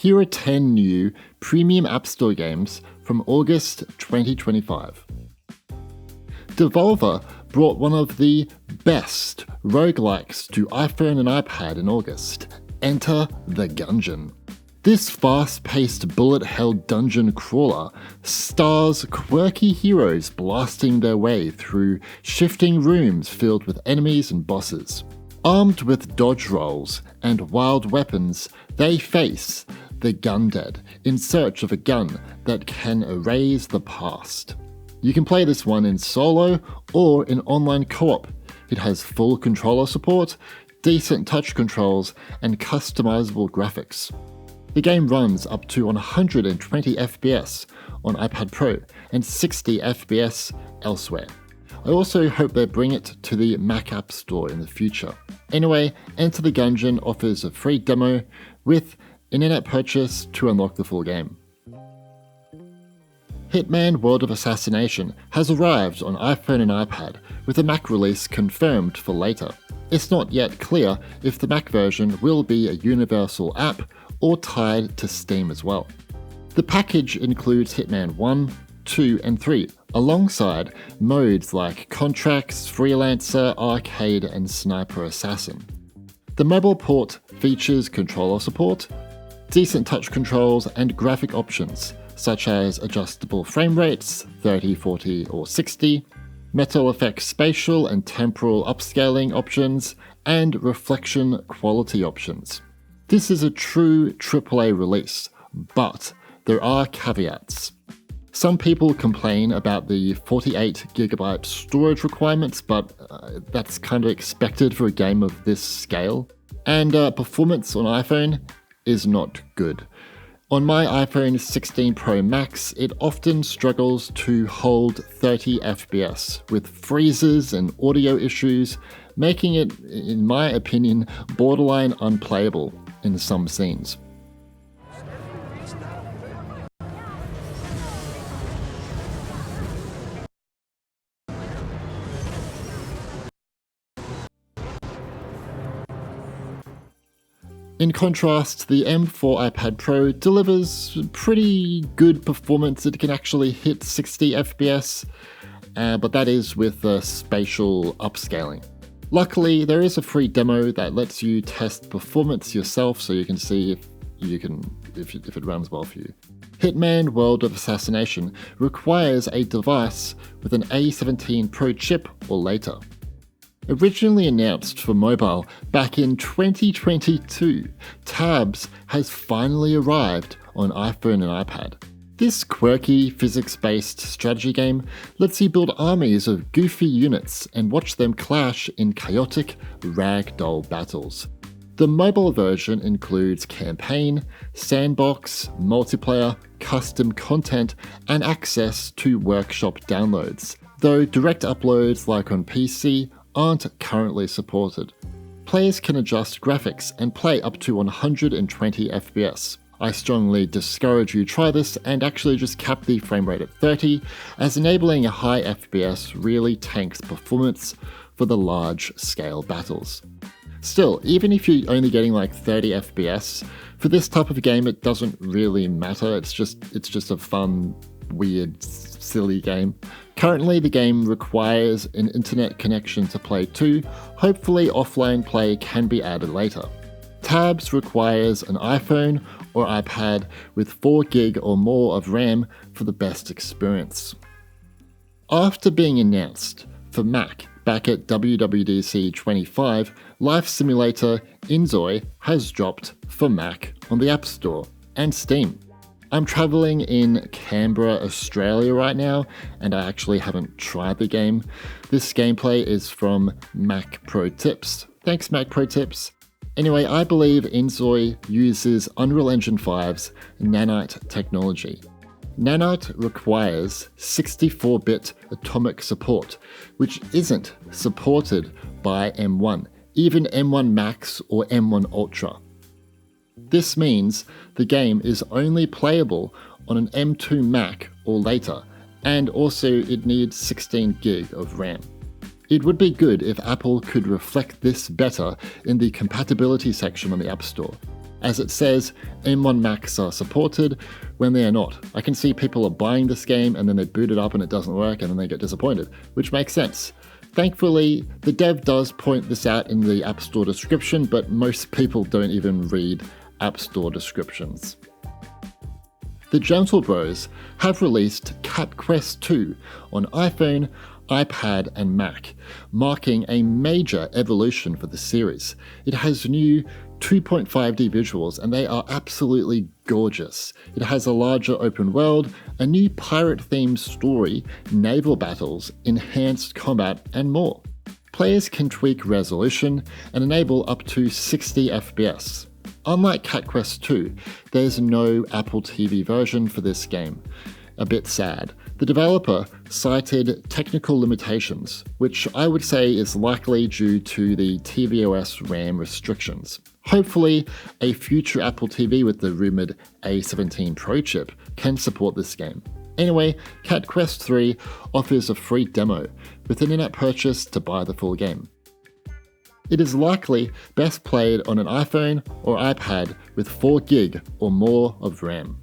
here are 10 new premium App Store games from August 2025. Devolver brought one of the best roguelikes to iPhone and iPad in August. Enter the Gungeon. This fast-paced bullet-hell dungeon crawler stars quirky heroes blasting their way through shifting rooms filled with enemies and bosses. Armed with dodge rolls and wild weapons, they face the Gundead in search of a gun that can erase the past. You can play this one in solo or in online co-op. It has full controller support, decent touch controls, and customizable graphics. The game runs up to 120 FPS on iPad Pro and 60 FPS elsewhere. I also hope they bring it to the Mac App Store in the future. Anyway, Enter the Gungeon offers a free demo with an in-app purchase to unlock the full game. Hitman World of Assassination has arrived on iPhone and iPad, with a Mac release confirmed for later. It's not yet clear if the Mac version will be a universal app or tied to Steam as well. The package includes Hitman 1, 2, and 3, alongside modes like Contracts, Freelancer, Arcade, and Sniper Assassin. The mobile port features controller support, decent touch controls, and graphic options, such as adjustable frame rates, 30, 40, or 60, metal effects spatial and temporal upscaling options, and reflection quality options. This is a true AAA release, but there are caveats. Some people complain about the 48GB storage requirements, but that's kind of expected for a game of this scale. And performance on iPhone is not good. On my iPhone 16 Pro Max, it often struggles to hold 30 FPS, with freezes and audio issues, making it, in my opinion, borderline unplayable in some scenes. In contrast, the M4 iPad Pro delivers pretty good performance. It can actually hit 60 FPS, but that is with spatial upscaling. Luckily, there is a free demo that lets you test performance yourself, so you can see if it runs well for you. Hitman World of Assassination requires a device with an A17 Pro chip or later. Originally announced for mobile back in 2022, Tabs has finally arrived on iPhone and iPad. This quirky, physics-based strategy game lets you build armies of goofy units and watch them clash in chaotic ragdoll battles. The mobile version includes campaign, sandbox, multiplayer, custom content, and access to workshop downloads, though direct uploads like on PC aren't currently supported. Players can adjust graphics and play up to 120 FPS. I strongly discourage you try this and actually just cap the frame rate at 30, as enabling a high FPS really tanks performance for the large-scale battles. Still, even if you're only getting like 30 FPS, for this type of game it doesn't really matter, it's just a fun, weird, silly game. Currently, the game requires an internet connection to play too. Hopefully offline play can be added later. Tabs requires an iPhone or iPad with 4GB or more of RAM for the best experience. After being announced for Mac back at WWDC 25, Life Simulator inZOI has dropped for Mac on the App Store and Steam. I'm traveling in Canberra, Australia right now, and I actually haven't tried the game. This gameplay is from Mac Pro Tips. Thanks, Mac Pro Tips. Anyway, I believe inZOI uses Unreal Engine 5's Nanite technology. Nanite requires 64-bit atomic support, which isn't supported by M1, even M1 Max or M1 Ultra. This means the game is only playable on an M2 Mac or later, and also it needs 16GB of RAM. It would be good if Apple could reflect this better in the compatibility section on the App Store. As it says, M1 Macs are supported when they are not. I can see people are buying this game and then they boot it up and it doesn't work and then they get disappointed, which makes sense. Thankfully, the dev does point this out in the App Store description, but most people don't even read App Store descriptions. The Gentle Bros have released Cat Quest 2 on iPhone, iPad and Mac, marking a major evolution for the series. It has new 2.5D visuals and they are absolutely gorgeous. It has a larger open world, a new pirate-themed story, naval battles, enhanced combat and more. Players can tweak resolution and enable up to 60 FPS. Unlike Cat Quest 2, there's no Apple TV version for this game. A bit sad. The developer cited technical limitations, which I would say is likely due to the tvOS RAM restrictions. Hopefully, a future Apple TV with the rumoured A17 Pro chip can support this game. Anyway, Cat Quest 3 offers a free demo with an in-app purchase to buy the full game. It is likely best played on an iPhone or iPad with 4GB or more of RAM.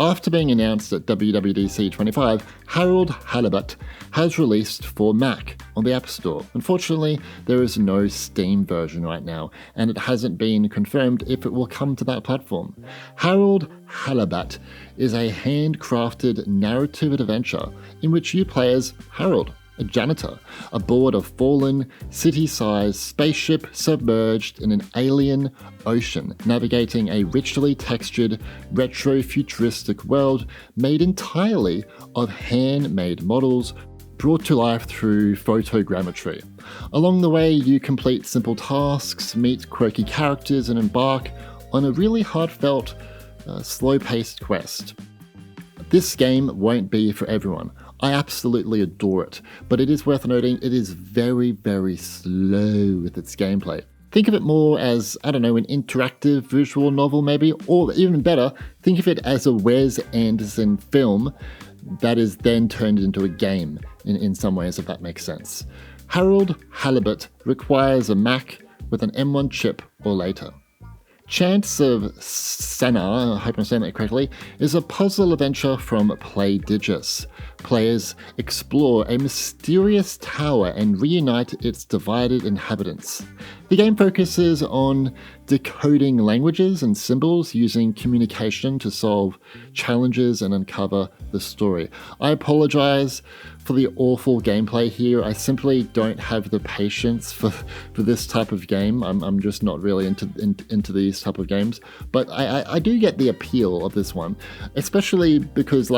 After being announced at WWDC 25, Halibut has released for Mac on the App Store. Unfortunately, there is no Steam version right now, and it hasn't been confirmed if it will come to that platform. Halibut is a handcrafted narrative adventure in which you play as Harold, a janitor, aboard a fallen, city-sized spaceship submerged in an alien ocean, navigating a richly textured, retro-futuristic world made entirely of handmade models brought to life through photogrammetry. Along the way, you complete simple tasks, meet quirky characters, and embark on a really heartfelt, slow-paced quest. This game won't be for everyone. I absolutely adore it, but it is worth noting it is very, very slow with its gameplay. Think of it more as, I don't know, an interactive visual novel maybe, or even better, think of it as a Wes Anderson film that is then turned into a game in some ways, if that makes sense. Halibut requires a Mac with an M1 chip or later. Chants of Sennaar, I hope I'm saying that correctly, is a puzzle adventure from Playdigious. Players explore a mysterious tower and reunite its divided inhabitants. The game focuses on decoding languages and symbols using communication to solve challenges and uncover the story. I apologize for the awful gameplay here. I simply don't have the patience for this type of game. I'm just not really into these type of games. But I do get the appeal of this one, especially because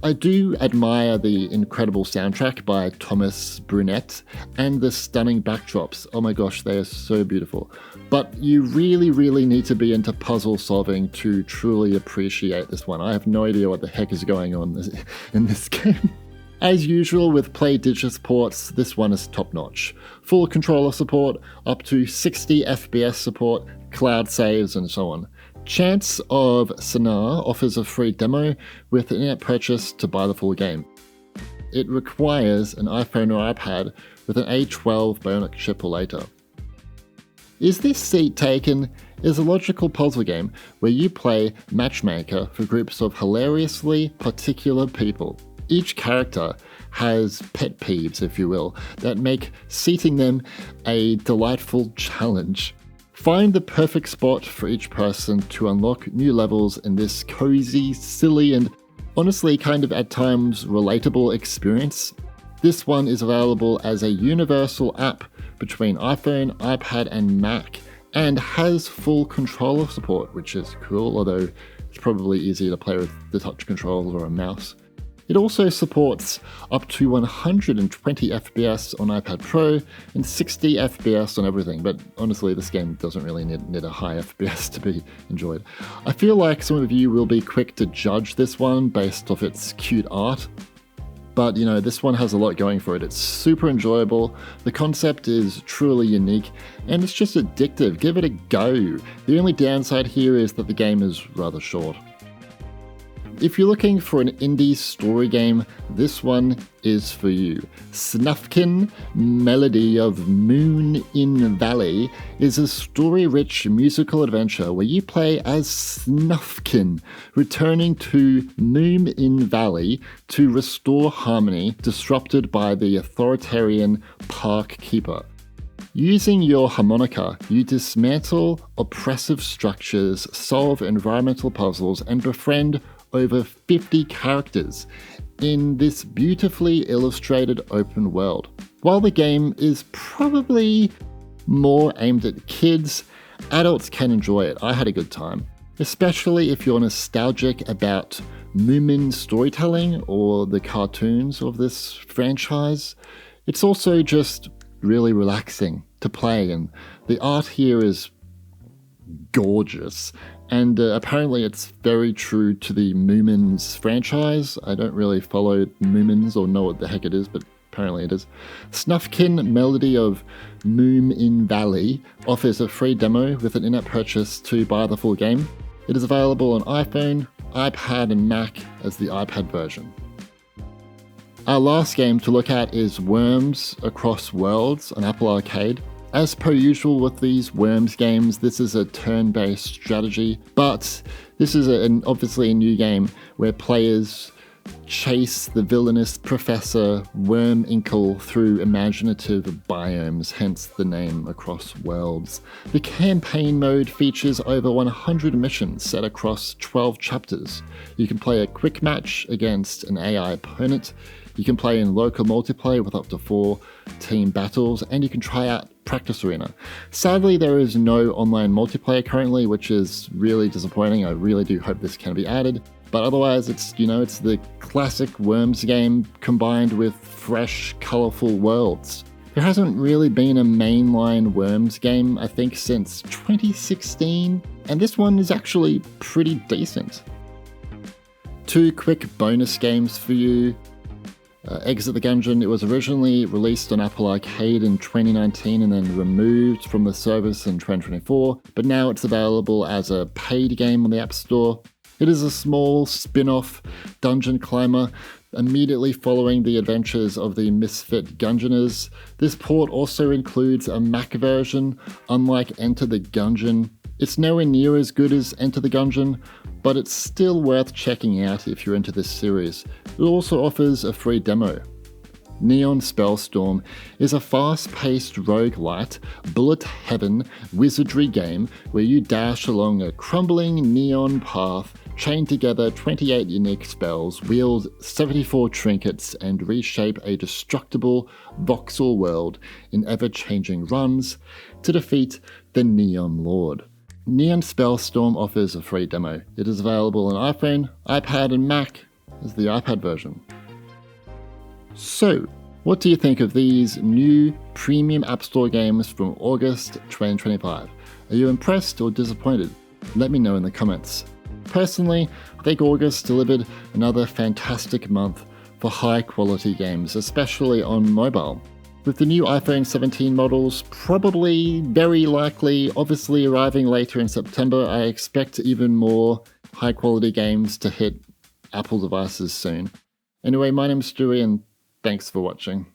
I do admire the incredible soundtrack by Thomas Brunette and the stunning backdrops. Oh my gosh, they are so beautiful. But you really, really need to be into puzzle solving to truly appreciate this one. I have no idea what the heck is going on in this game. As usual with Playdigious ports, this one is top-notch. Full controller support, up to 60 FPS support, cloud saves, and so on. Chants of Sennaar offers a free demo with an in-app purchase to buy the full game. It requires an iPhone or iPad with an A12 Bionic chip or later. Is This Seat Taken is a logical puzzle game where you play matchmaker for groups of hilariously particular people. Each character has pet peeves, if you will, that make seating them a delightful challenge. Find the perfect spot for each person to unlock new levels in this cozy, silly, and honestly kind of at times relatable experience. This one is available as a universal app between iPhone, iPad, and Mac, and has full controller support, which is cool, although it's probably easier to play with the touch controller or a mouse. It also supports up to 120 FPS on iPad Pro and 60 FPS on everything, but honestly this game doesn't really need a high FPS to be enjoyed. I feel like some of you will be quick to judge this one based off its cute art, but you know, this one has a lot going for it. It's super enjoyable, the concept is truly unique, and it's just addictive. Give it a go. The only downside here is that the game is rather short. If you're looking for an indie story game, this one is for you. Snufkin, Melody of Moon in Valley is a story-rich musical adventure where you play as Snufkin, returning to Moon in Valley to restore harmony disrupted by the authoritarian park keeper. Using your harmonica, you dismantle oppressive structures, solve environmental puzzles, and befriend over 50 characters in this beautifully illustrated open world. While the game is probably more aimed at kids, adults can enjoy it. I had a good time, especially if you're nostalgic about Moomin storytelling or the cartoons of this franchise. It's also just really relaxing to play, and the art here is gorgeous, and apparently it's very true to the Moomins franchise. I don't really follow Moomins or know what the heck it is, but apparently it is. Snufkin, Melody of Moon in Valley offers a free demo with an in-app purchase to buy the full game. It is available on iPhone, iPad and Mac as the iPad version. Our last game to look at is Worms Across Worlds on Apple Arcade. As per usual with these Worms games, this is a turn-based strategy, but this is obviously a new game where players chase the villainous Professor Worminkle through imaginative biomes, hence the name Across Worlds. The campaign mode features over 100 missions set across 12 chapters. You can play a quick match against an AI opponent, you can play in local multiplayer with up to 4 team battles, and you can try out Practice Arena. Sadly, there is no online multiplayer currently, which is really disappointing. I really do hope this can be added. But otherwise, it's the classic Worms game combined with fresh, colourful worlds. There hasn't really been a mainline Worms game, I think, since 2016, and this one is actually pretty decent. 2 quick bonus games for you. Exit the Gungeon. It was originally released on Apple Arcade in 2019 and then removed from the service in 2024, but now it's available as a paid game on the App Store. It is a small spin-off dungeon climber immediately following the adventures of the misfit Gungeoners. This port also includes a Mac version, unlike Enter the Gungeon. It's nowhere near as good as Enter the Gungeon, but it's still worth checking out if you're into this series. It also offers a free demo. Neon Spellstorm is a fast-paced roguelite, bullet heaven wizardry game where you dash along a crumbling neon path, chain together 28 unique spells, wield 74 trinkets, and reshape a destructible voxel world in ever-changing runs to defeat the Neon Lord. Neon Spellstorm offers a free demo. It is available on iPhone, iPad and Mac as the iPad version. So, what do you think of these new premium App Store games from August 2025? Are you impressed or disappointed? Let me know in the comments. Personally, I think August delivered another fantastic month for high quality games, especially on mobile. With the new iPhone 17 models probably, very likely, obviously arriving later in September, I expect even more high quality games to hit Apple devices soon. Anyway, my name's Stewie and thanks for watching.